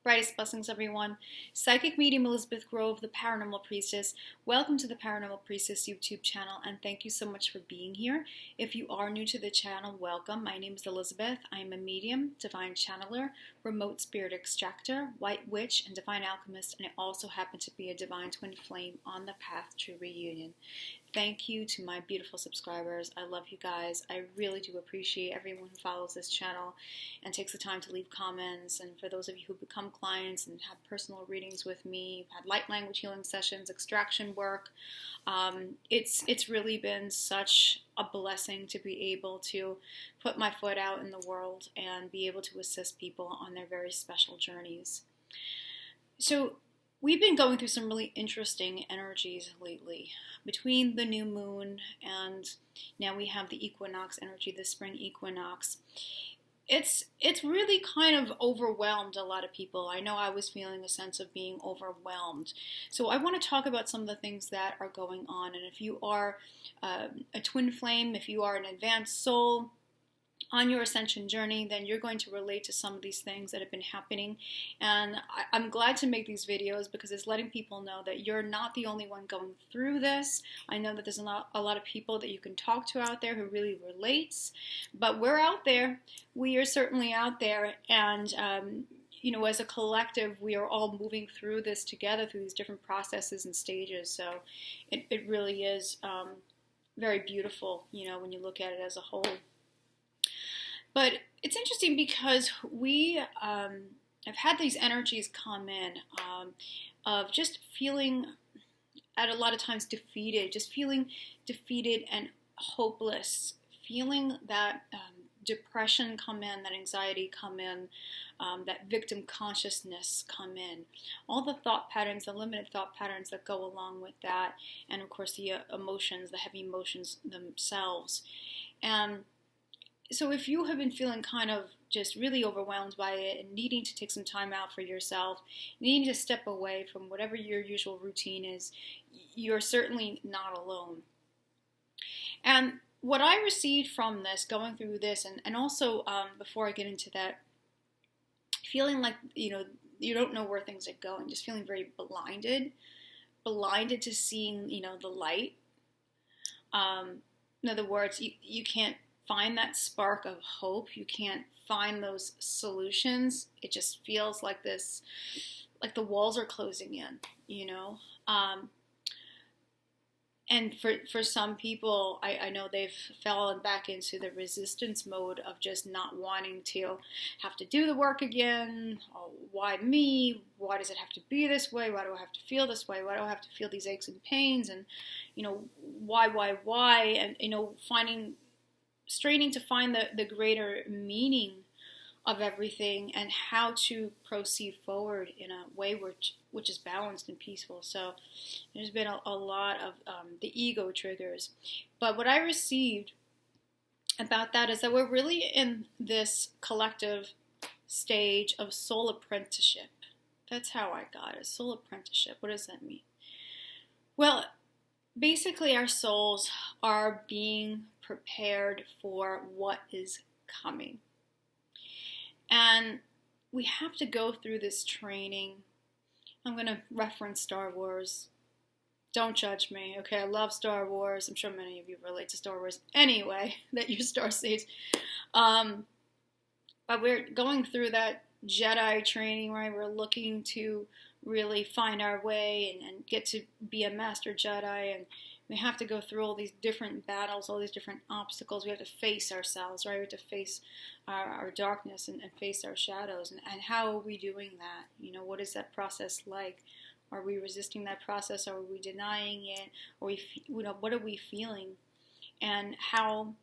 Brightest blessings, everyone. Psychic medium Elizabeth Grove, the Paranormal Priestess. Welcome to the Paranormal Priestess YouTube channel, and thank you so much for being here. If you are new to the channel, welcome. My name is Elizabeth. I am a medium, divine channeler, remote spirit extractor, white witch, and divine alchemist, and I also happen to be a divine twin flame on the path to reunion. Thank you to my beautiful subscribers. I love you guys. I really do appreciate everyone who follows this channel and takes the time to leave comments. And for those of you who become clients and have personal readings with me, had light language healing sessions, extraction work, it's really been such a blessing to be able to put my foot out in the world and be able to assist people on their very special journeys. So we've been going through some really interesting energies lately. Between the new moon and now we have the equinox energy, the spring equinox. It's really kind of overwhelmed a lot of people. I know I was feeling a sense of being overwhelmed. So I want to talk about some of the things that are going on. And if you are a twin flame, if you are an advanced soul on your ascension journey, then you're going to relate to some of these things that have been happening. And I'm glad to make these videos because it's letting people know that you're not the only one going through this. I know that there's a lot of people that you can talk to out there who really relates, but we're out there. We are certainly out there, and you know, as a collective, we are all moving through this together through these different processes and stages. So it really is very beautiful, you know, when you look at it as a whole. But it's interesting because we have had these energies come in of just feeling at a lot of times defeated, just feeling defeated and hopeless, feeling that depression come in, that anxiety come in, that victim consciousness come in. All the thought patterns, the limited thought patterns that go along with that, and of course the emotions, the heavy emotions themselves. And so if you have been feeling kind of just really overwhelmed by it and needing to take some time out for yourself, needing to step away from whatever your usual routine is, you're certainly not alone. And what I received from this, going through this, and also before I get into that, feeling like, you know, you don't know where things are going, just feeling very blinded to seeing, you know, the light. In other words, you can't find that spark of hope. You can't find those solutions. It just feels like this, like the walls are closing in, you know. And for some people, I know they've fallen back into the resistance mode of just not wanting to have to do the work again. Oh, why me? Why does it have to be this way? Why do I have to feel this way? Why do I have to feel these aches and pains? And, you know, why? And, you know, straining to find the greater meaning of everything and how to proceed forward in a way which is balanced and peaceful. So there's been a lot of the ego triggers. But what I received about that is that we're really in this collective stage of soul apprenticeship. That's how I got it, soul apprenticeship. What does that mean? Well, basically our souls are being prepared for what is coming. And we have to go through this training. I'm going to reference Star Wars. Don't judge me, okay? I love Star Wars. I'm sure many of you relate to Star Wars anyway, that you're Star Seeds. But we're going through that Jedi training, right? We're looking to really find our way and get to be a master Jedi, and we have to go through all these different battles, all these different obstacles. We have to face ourselves, right? We have to face our darkness and face our shadows. And how are we doing that? You know, what is that process like? Are we resisting that process? Are we denying it? Or what are we feeling? And how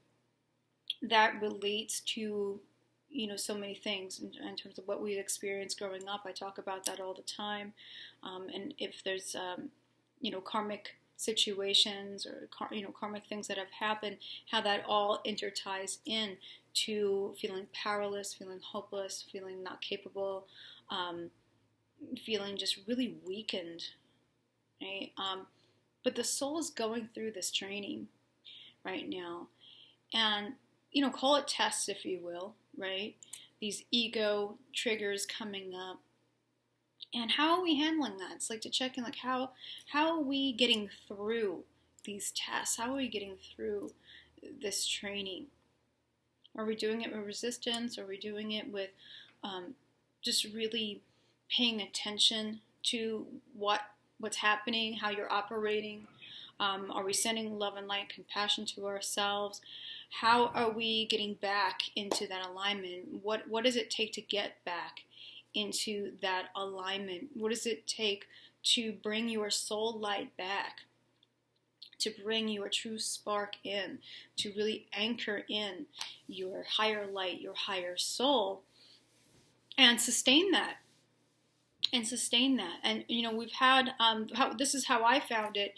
that relates to, you know, so many things in terms of what we've experienced growing up. I talk about that all the time. And if there's, you know, karmic situations or, you know, karmic things that have happened, how that all interties in to feeling powerless, feeling hopeless, feeling not capable, feeling just really weakened, right? But the soul is going through this training right now. And, you know, call it tests if you will, right? These ego triggers coming up. And how are we handling that? It's like to check in, like how are we getting through these tests? How are we getting through this training? Are we doing it with resistance? Are we doing it with just really paying attention to what's happening, how you're operating? Are we sending love and light, compassion to ourselves? How are we getting back into that alignment? What does it take to get back into that alignment? What does it take to bring your soul light back? To bring your true spark in, to really anchor in your higher light, your higher soul, and sustain that. And we've had this is how I found it.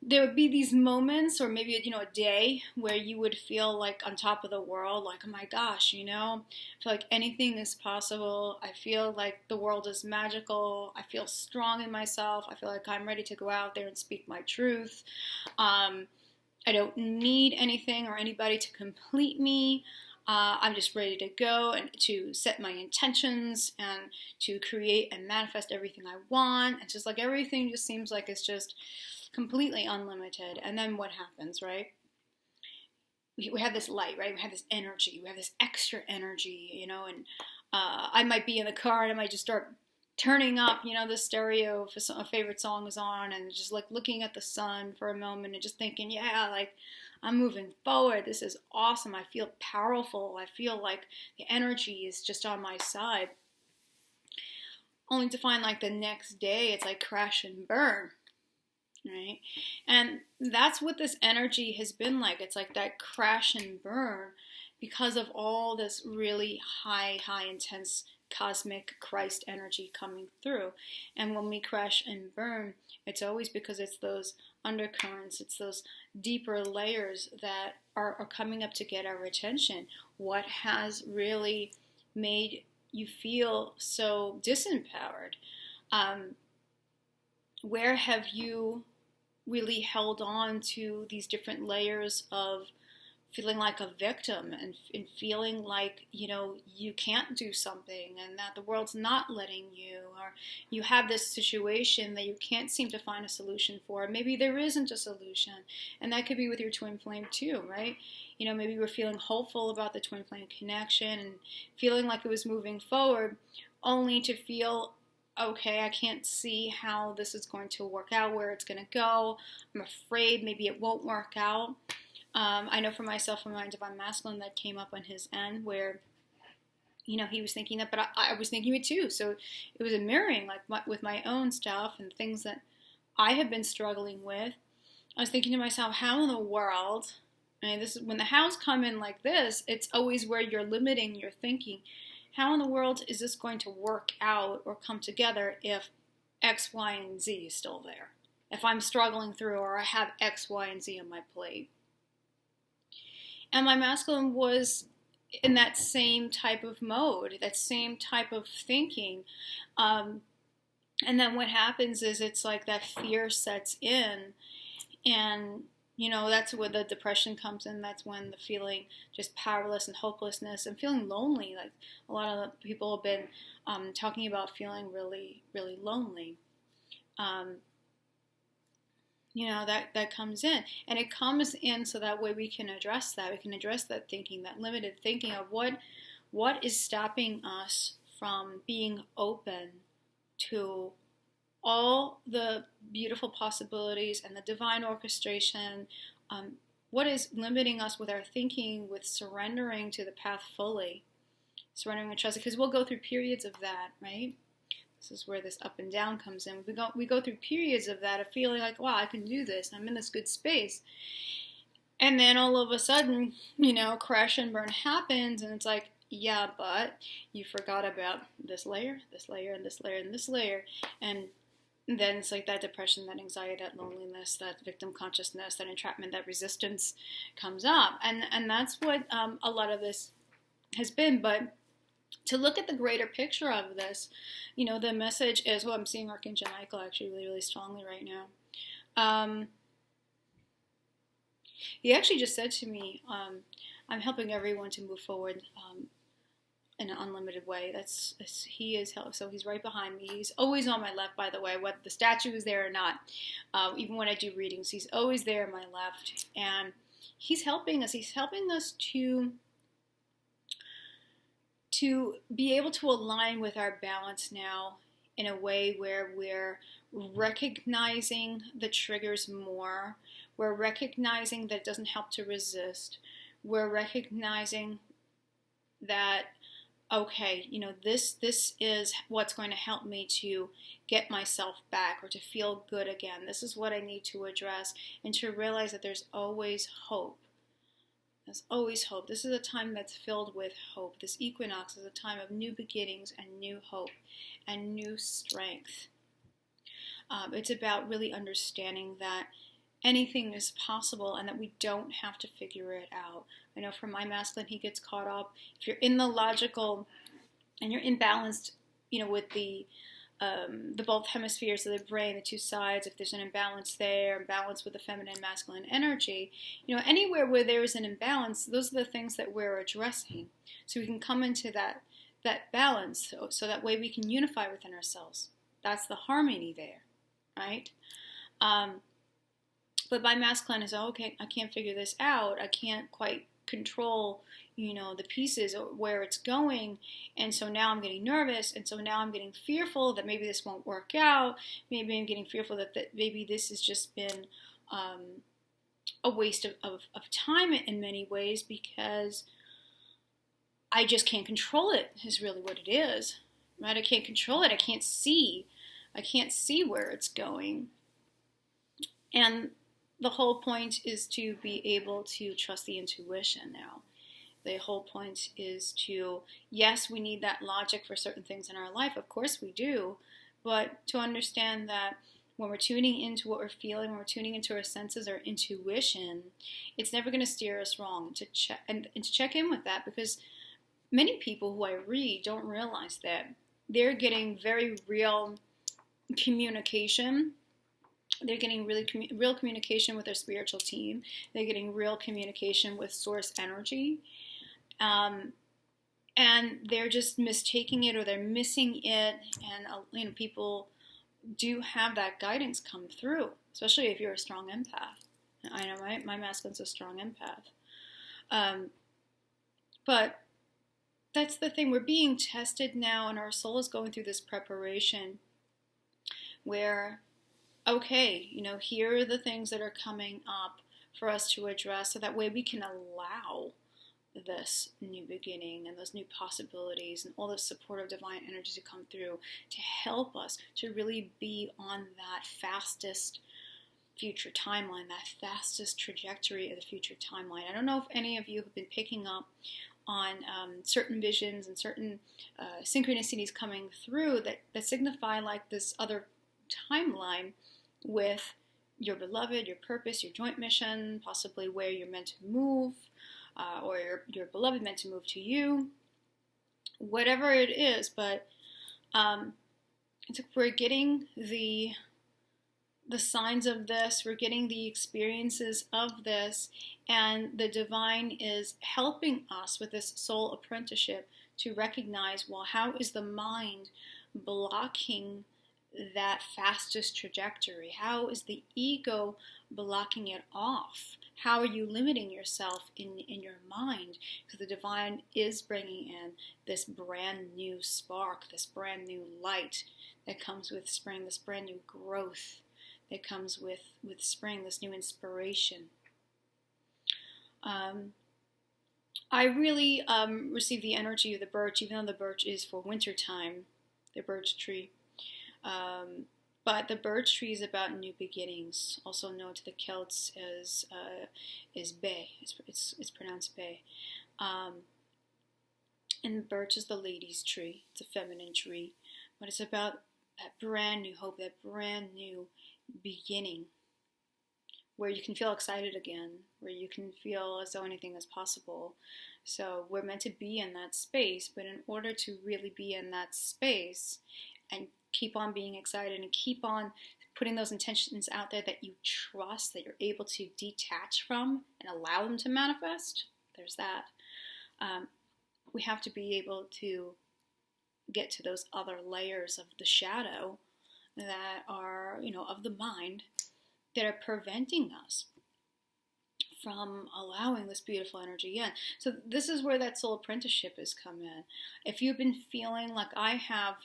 There would be these moments, or maybe a day where you would feel like on top of the world, like, oh my gosh, I feel like anything is possible. I feel like the world is magical. I feel strong in myself. I feel like I'm ready to go out there and speak my truth. I don't need anything or anybody to complete me. I'm just ready to go and to set my intentions and to create and manifest everything I want. It's just like everything just seems like it's just completely unlimited. And then what happens, right? We have this light, right? We have this energy. We have this extra energy, and I might be in the car and I might just start turning up, the stereo if a favorite song is on, and just like looking at the sun for a moment and just thinking, yeah, like I'm moving forward. This is awesome. I feel powerful. I feel like the energy is just on my side. Only to find like the next day it's like crash and burn. Right? And that's what this energy has been like. It's like that crash and burn because of all this really high, intense cosmic Christ energy coming through. And when we crash and burn, it's always because it's those undercurrents, it's those deeper layers that are coming up to get our attention. What has really made you feel so disempowered? Where have you really held on to these different layers of feeling like a victim and feeling like, you can't do something and that the world's not letting you, or you have this situation that you can't seem to find a solution for. Maybe there isn't a solution, and that could be with your twin flame too, right? Maybe you were feeling hopeful about the twin flame connection and feeling like it was moving forward, only to feel, okay, I can't see how this is going to work out, where it's going to go. I'm afraid maybe it won't work out. I know for myself, from my divine masculine, that came up on his end where, he was thinking that, but I was thinking it too. So it was a mirroring, like with my own stuff and things that I have been struggling with. I was thinking to myself, how in the world, this is when the hows come in like this, it's always where you're limiting your thinking. How in the world is this going to work out or come together if X, Y, and Z is still there? If I'm struggling through, or I have X, Y, and Z on my plate. And my masculine was in that same type of mode, that same type of thinking. And then what happens is it's like that fear sets in, and that's where the depression comes in. That's when the feeling just powerless and hopelessness and feeling lonely. Like a lot of people have been talking about feeling really, really lonely. That comes in. And it comes in so that way we can address that. We can address that thinking, that limited thinking of what is stopping us from being open to all the beautiful possibilities and the divine orchestration. What is limiting us with our thinking, with surrendering to the path fully, surrendering and trusting, because we'll go through periods of that, right? This is where this up and down comes in. We go through periods of that, of feeling like, wow, I can do this, I'm in this good space. And then all of a sudden, crash and burn happens, and it's like, yeah, but you forgot about this layer, this layer, and this layer, and this layer. And then it's like that depression, that anxiety, that loneliness, that victim consciousness, that entrapment, that resistance comes up. And that's what a lot of this has been. But to look at the greater picture of this, the message is, well, I'm seeing Archangel Michael actually really, really strongly right now. He actually just said to me, I'm helping everyone to move forward in an unlimited way. He is help. So he's right behind me. He's always on my left, by the way, whether the statue is there or not. Even when I do readings, he's always there on my left, and he's helping us. He's helping us to be able to align with our balance now in a way where we're recognizing the triggers more. We're recognizing that it doesn't help to resist. We're recognizing that, okay, this is what's going to help me to get myself back or to feel good again. This is what I need to address, and to realize that there's always hope. There's always hope. This is a time that's filled with hope. This equinox is a time of new beginnings and new hope and new strength. It's about really understanding that anything is possible and that we don't have to figure it out. I know for my masculine, he gets caught up. If you're in the logical and you're imbalanced, with the both hemispheres of the brain, the two sides, if there's an imbalance there, imbalance with the feminine and masculine energy, anywhere where there is an imbalance, those are the things that we're addressing. So we can come into that balance, so that way we can unify within ourselves. That's the harmony there, right? But my masculine is, okay, I can't figure this out. I can't quite control, the pieces or where it's going. And so now I'm getting nervous. And so now I'm getting fearful that maybe this won't work out. Maybe I'm getting fearful that maybe this has just been a waste of time in many ways, because I just can't control it, is really what it is, right? I can't control it. I can't see where it's going. And the whole point is to be able to trust the intuition now. The whole point is to, yes, we need that logic for certain things in our life. Of course we do. But to understand that when we're tuning into what we're feeling, when we're tuning into our senses, our intuition, it's never going to steer us wrong. And to check in with that, because many people who I read don't realize that they're getting very real communication. They're getting real communication with their spiritual team. They're getting real communication with source energy. And they're just mistaking it, or they're missing it. And, people do have that guidance come through, especially if you're a strong empath. I know my masculine's a strong empath. But that's the thing. We're being tested now, and our soul is going through this preparation where, okay, here are the things that are coming up for us to address, so that way we can allow this new beginning and those new possibilities and all the support of divine energy to come through to help us to really be on that fastest future timeline, that fastest trajectory of the future timeline. I don't know if any of you have been picking up on certain visions and certain synchronicities coming through that signify like this other timeline with your beloved, your purpose, your joint mission, possibly where you're meant to move, or your beloved meant to move to you, whatever it is. But we're getting the signs of this, we're getting the experiences of this, and the divine is helping us with this soul apprenticeship to recognize, well, how is the mind blocking that fastest trajectory? How is the ego blocking it off? How are you limiting yourself in your mind? Because the divine is bringing in this brand new spark, this brand new light that comes with spring, this brand new growth that comes with spring, this new inspiration. I really receive the energy of the birch, even though the birch is for wintertime, the birch tree. But the birch tree is about new beginnings, also known to the Celts as bay. It's pronounced bay. And birch is the lady's tree. It's a feminine tree, but it's about that brand new hope, that brand new beginning, where you can feel excited again, where you can feel as though anything is possible. So we're meant to be in that space, but in order to really be in that space and keep on being excited and keep on putting those intentions out there that you trust, that you're able to detach from and allow them to manifest, there's that. we have to be able to get to those other layers of the shadow that are, of the mind, that are preventing us from allowing this beautiful energy in. So this is where that soul apprenticeship has come in. If you've been feeling like I have,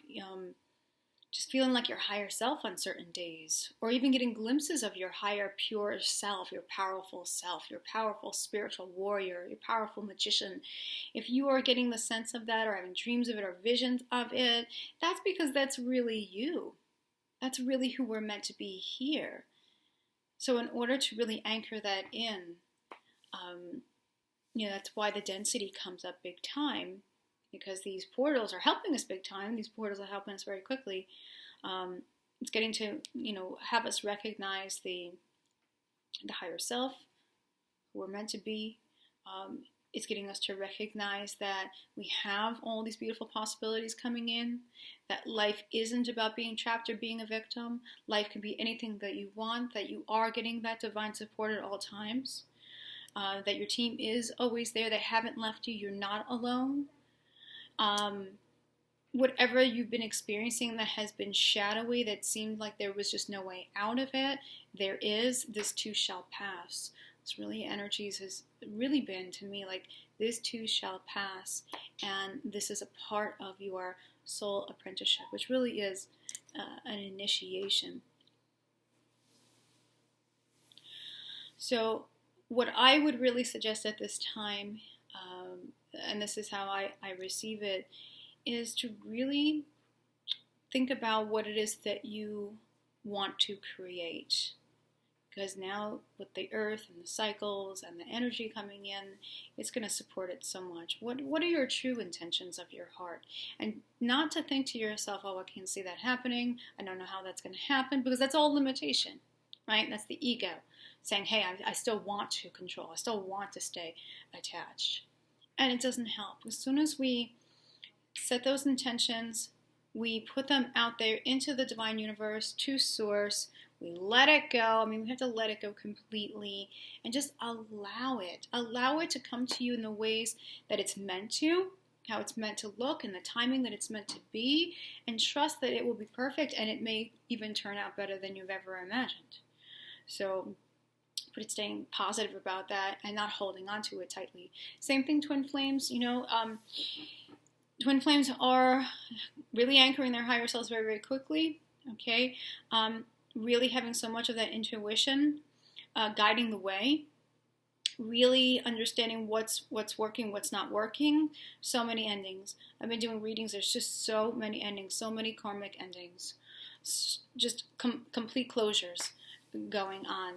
just feeling like your higher self on certain days, or even getting glimpses of your higher pure self, your powerful spiritual warrior, your powerful magician, if you are getting the sense of that, or having dreams of it, or visions of it, that's because that's really you. That's really who we're meant to be here. So in order to really anchor that in, that's why the density comes up big time, because these portals are helping us big time. These portals are helping us very quickly. It's getting to, have us recognize the higher self, who we're meant to be. It's getting us to recognize that we have all these beautiful possibilities coming in, that life isn't about being trapped or being a victim. Life can be anything that you want, that you are getting that divine support at all times, that your team is always there. They haven't left you. You're not alone. Whatever you've been experiencing that has been shadowy, that seemed like there was just no way out of it, there is. This too shall pass. This really energies has really been to me like, this too shall pass, and this is a part of your soul apprenticeship, which really is an initiation. So what I would really suggest at this time, and this is how I receive it, is to really think about what it is that you want to create. Because now with the earth and the cycles and the energy coming in, it's going to support it so much. What are your true intentions of your heart? And not to think to yourself, oh, I can't see that happening. I don't know how that's going to happen, because that's all limitation, right? That's the ego saying, hey, I still want to control. I still want to stay attached. And it doesn't help. As soon as we set those intentions, we put them out there into the divine universe, to source, we let it go. We have to let it go completely and just allow it. Allow it to come to you in the ways that it's meant to, how it's meant to look, and the timing that it's meant to be, and trust that it will be perfect, and it may even turn out better than you've ever imagined. So but staying positive about that and not holding on to it tightly. Same thing, twin flames, twin flames are really anchoring their higher selves very, very quickly, okay? Really having so much of that intuition guiding the way, really understanding what's working, what's not working. So many endings. I've been doing readings. There's just so many endings, so many karmic endings, just complete closures going on,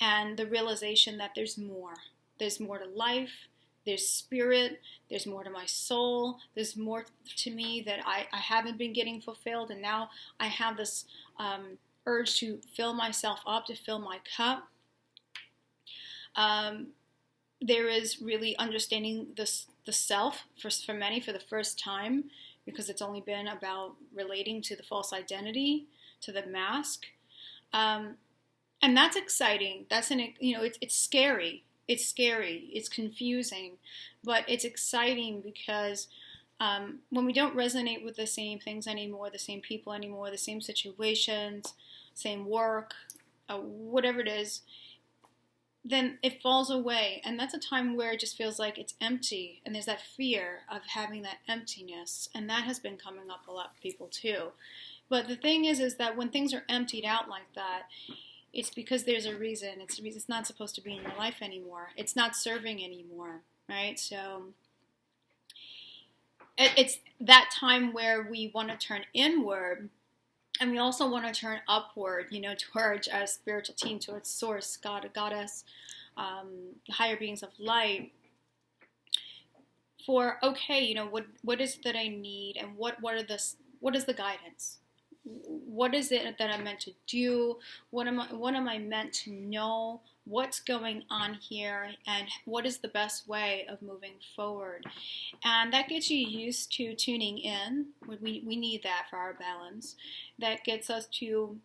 and the realization that there's more. There's more to life. There's spirit. There's more to my soul. There's more to me that I haven't been getting fulfilled, and now I have this urge to fill myself up, to fill my cup. There is really understanding the self for many for the first time, because it's only been about relating to the false identity, to the mask, and that's exciting. That's it's scary. It's scary. It's confusing, but it's exciting because when we don't resonate with the same things anymore, the same people anymore, the same situations, same work, whatever it is, then it falls away. And that's a time where it just feels like it's empty. And there's that fear of having that emptiness. And that has been coming up a lot for people too. But the thing is that when things are emptied out like that, it's because there's a reason. It's not supposed to be in your life anymore. It's not serving anymore, right? So it's that time where we want to turn inward, and we also want to turn upward, towards our spiritual team, towards Source, God, Goddess, higher beings of light. For what is it that I need, and what is the guidance? What is it that I'm meant to do? What am I meant to know? What's going on here, and what is the best way of moving forward? And that gets you used to tuning in. We need that for our balance. That gets us to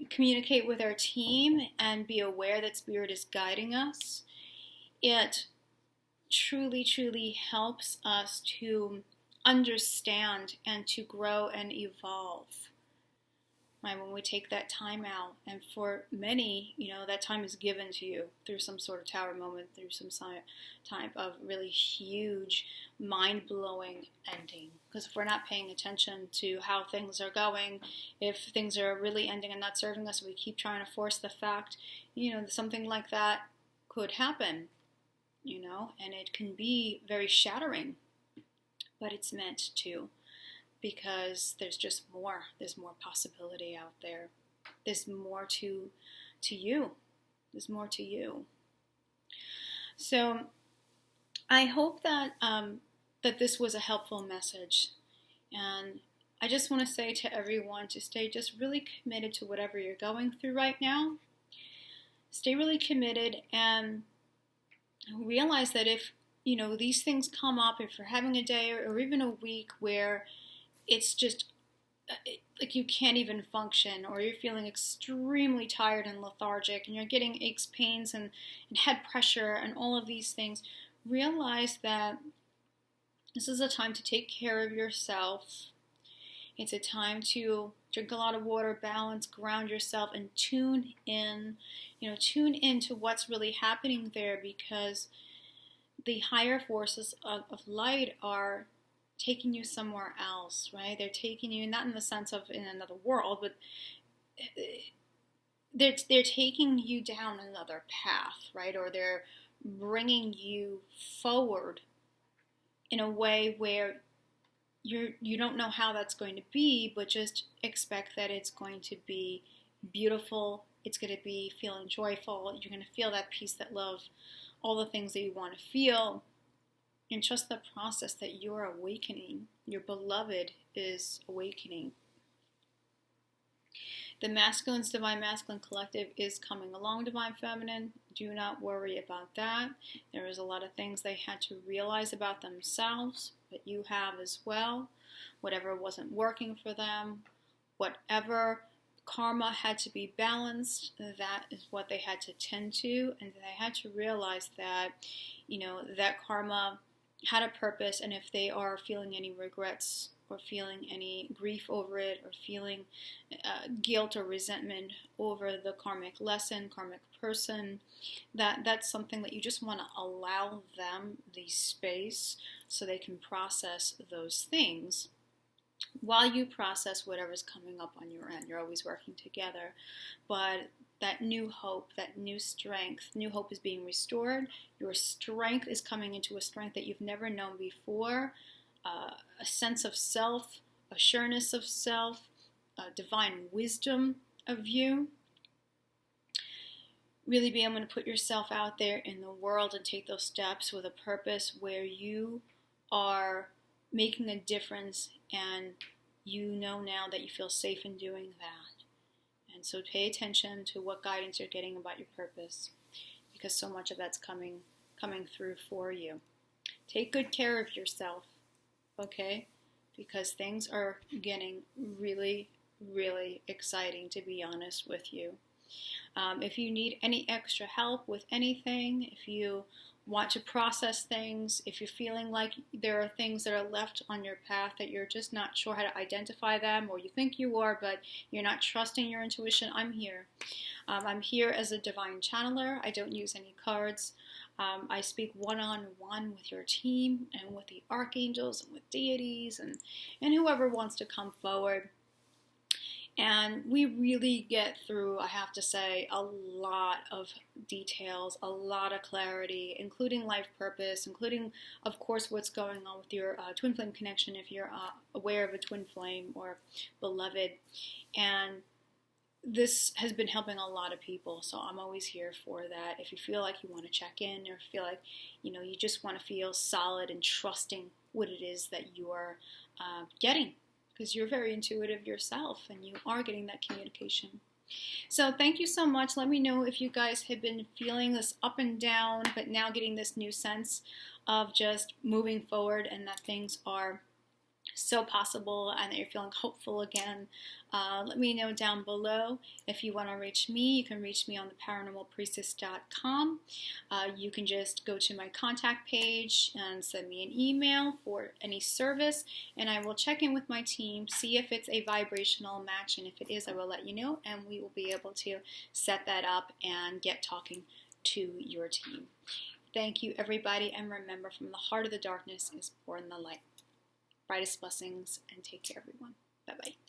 communicate with our team and be aware that Spirit is guiding us. It truly, truly helps us to understand and to grow and evolve. Right, when we take that time out, and for many, that time is given to you through some sort of tower moment, through some type of really huge, mind-blowing ending. Because if we're not paying attention to how things are going, if things are really ending and not serving us, we keep trying to force the fact, something like that could happen, and it can be very shattering, but it's meant to. Because there's more possibility out there. There's more to you. There's more to you. So I hope that that this was a helpful message, and I just want to say to everyone to stay just really committed to whatever you're going through right now. Stay really committed and realize that if these things come up, if you're having a day or even a week where it's just like you can't even function, or you're feeling extremely tired and lethargic, and you're getting aches, pains, and head pressure, and all of these things, realize that this is a time to take care of yourself. It's a time to drink a lot of water, balance, ground yourself, and tune in. Tune into what's really happening there, because the higher forces of light are taking you somewhere else, right? They're taking you, not in the sense of in another world, but they're taking you down another path, right? Or they're bringing you forward in a way where you don't know how that's going to be, but just expect that it's going to be beautiful. It's going to be feeling joyful. You're going to feel that peace, that love, all the things that you want to feel. And trust the process that you're awakening. Your beloved is awakening. The Masculine's Divine Masculine Collective is coming along, Divine Feminine. Do not worry about that. There is a lot of things they had to realize about themselves, but you have as well. Whatever wasn't working for them, whatever karma had to be balanced, that is what they had to tend to. And they had to realize that, that karma had a purpose, and if they are feeling any regrets or feeling any grief over it, or feeling guilt or resentment over the karmic lesson, karmic person, that's something that you just want to allow them the space so they can process those things. While you process whatever's coming up on your end, you're always working together, but that new hope, that new strength, new hope is being restored. Your strength is coming into a strength that you've never known before, a sense of self, a sureness of self, divine wisdom of you. Really be able to put yourself out there in the world and take those steps with a purpose where you are making a difference, and you know now that you feel safe in doing that. And so pay attention to what guidance you're getting about your purpose, because so much of that's coming through for you. Take good care of yourself, okay? Because things are getting really, really exciting, to be honest with you. If you need any extra help with anything, if you want to process things, if you're feeling like there are things that are left on your path that you're just not sure how to identify them, or you think you are, but you're not trusting your intuition, I'm here. I'm here as a divine channeler. I don't use any cards. I speak one-on-one with your team and with the archangels and with deities and whoever wants to come forward. And we really get through, I have to say, a lot of details, a lot of clarity, including life purpose, including, of course, what's going on with your twin flame connection if you're aware of a twin flame or beloved. And this has been helping a lot of people, so I'm always here for that. If you feel like you want to check in, or feel like, you just want to feel solid and trusting what it is that you are getting, because you're very intuitive yourself and you are getting that communication. So thank you so much. Let me know if you guys have been feeling this up and down, but now getting this new sense of just moving forward, and that things are so possible and that you're feeling hopeful again, let me know down below. If you want to reach me, you can reach me on the paranormalpriestess.com. You can just go to my contact page and send me an email for any service, and I will check in with my team, see if it's a vibrational match, and if it is, I will let you know, and we will be able to set that up and get talking to your team. Thank you, everybody, and remember, from the heart of the darkness is born the light. Brightest blessings, and take care, everyone. Bye-bye.